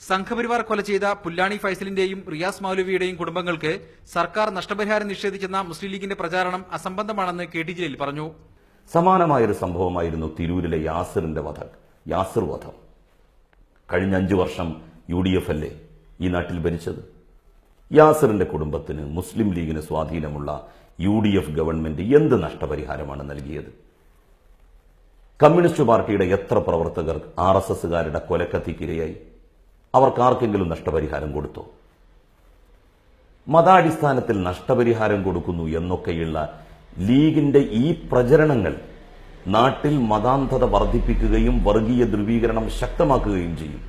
സംഘപരിവാർ കൊല ചെയ്ത പുല്ലാണി ഫൈസലിന്റെയും റിയാസ് മൗലവിയുടെയും കുടുംബങ്ങൾക്ക് സർക്കാർ നഷ്ടപരിഹാരം നിഷേധിച്ചെന്ന മുസ്ലിം ലീഗിന്റെ പ്രചാരണം അസംബന്ധമാണെന്ന് കെ ടി ജലീൽ പറഞ്ഞു. സമാനമായൊരു സംഭവമായിരുന്നു തിരൂരിലെ യാസിർ വധം. കഴിഞ്ഞ 5 വർഷം UDF അല്ലേ ഈ നാട്ടിൽ ഭരിച്ചത്. യാസിറിന്റെ കുടുംബത്തിന് മുസ്ലിം ലീഗിന് സ്വാധീനമുള്ള UDF ഗവൺമെന്റ് എന്ത് നഷ്ടപരിഹാരമാണ് നൽകിയത്? കമ്മ്യൂണിസ്റ്റ് പാർട്ടിയുടെ എത്ര പ്രവർത്തകർ RSSകാരുടെ കൊലക്കത്തിക്കിരയായി? അവർക്കാർക്കെങ്കിലും നഷ്ടപരിഹാരം കൊടുത്തോ? മതാടിസ്ഥാനത്തിൽ നഷ്ടപരിഹാരം കൊടുക്കുന്നു എന്നൊക്കെയുള്ള ലീഗിന്റെ ഈ പ്രചരണങ്ങൾ നാട്ടിൽ മതാന്ധത വർദ്ധിപ്പിക്കുകയും വർഗീയ ധ്രുവീകരണം ശക്തമാക്കുകയും ചെയ്യും.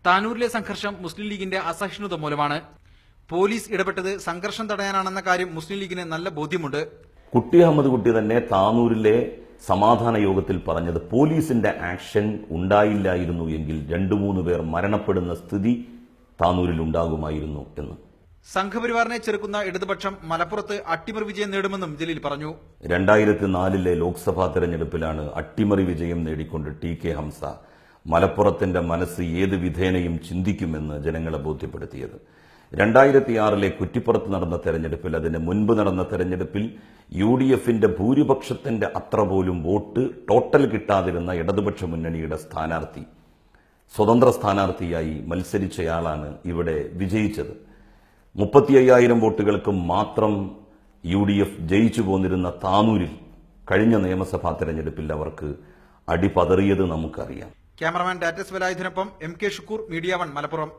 താനൂരിലെ സംഘർഷം മുസ്ലിം ലീഗിന്റെ അസഹിഷ്ണുത മൂലമാണ്. പോലീസ് ഇടപെട്ടത് സംഘർഷം തടയാനാണെന്ന കാര്യം മുസ്ലിം ലീഗിന് നല്ല ബോധ്യമുണ്ട്. കുട്ടി അഹമ്മദ് കുട്ടി തന്നെ താനൂരിലെ സമാധാന യോഗത്തിൽ പറഞ്ഞത് പോലീസിന്റെ ആക്ഷൻ ഉണ്ടായില്ലായിരുന്നു എങ്കിൽ 2-3 പേർ മരണപ്പെടുന്ന സ്ഥിതി താനൂരിൽ ഉണ്ടാകുമായിരുന്നു എന്ന്. സംഘപരിവാറിനെ ചെറുക്കുന്ന ഇടതുപക്ഷം മലപ്പുറത്ത് അട്ടിമറി വിജയം നേടുമെന്നും ജലീൽ പറഞ്ഞു. 2004 ലോക്സഭാ തെരഞ്ഞെടുപ്പിലാണ് അട്ടിമറി വിജയം നേടിക്കൊണ്ട് TK ഹംസ മലപ്പുറത്തിന്റെ മനസ്സ് ഏത് വിധേനയും ചിന്തിക്കുമെന്ന് ജനങ്ങളെ ബോധ്യപ്പെടുത്തിയത്. 2006 കുറ്റിപ്പുറത്ത് നടന്ന തെരഞ്ഞെടുപ്പിൽ, അതിന് മുൻപ് നടന്ന തെരഞ്ഞെടുപ്പിൽ UDFന്റെ ഭൂരിപക്ഷത്തിന്റെ അത്ര പോലും വോട്ട് ടോട്ടൽ കിട്ടാതിരുന്ന ഇടതുപക്ഷ മുന്നണിയുടെ സ്ഥാനാർത്ഥി സ്വതന്ത്ര സ്ഥാനാർത്ഥിയായി മത്സരിച്ചയാളാണ് ഇവിടെ വിജയിച്ചത്. 35,000 വോട്ടുകൾക്ക് മാത്രം UDF ജയിച്ചു പോന്നിരുന്ന താനൂരിൽ കഴിഞ്ഞ നിയമസഭാ തെരഞ്ഞെടുപ്പിൽ അവർക്ക് അടിപതറിയത് നമുക്കറിയാം. ക്യാമറമാൻ ഡാറ്റസ് വേലായുധനൊപ്പം MK ഷുക്കൂർ, മീഡിയ 1 മലപ്പുറം.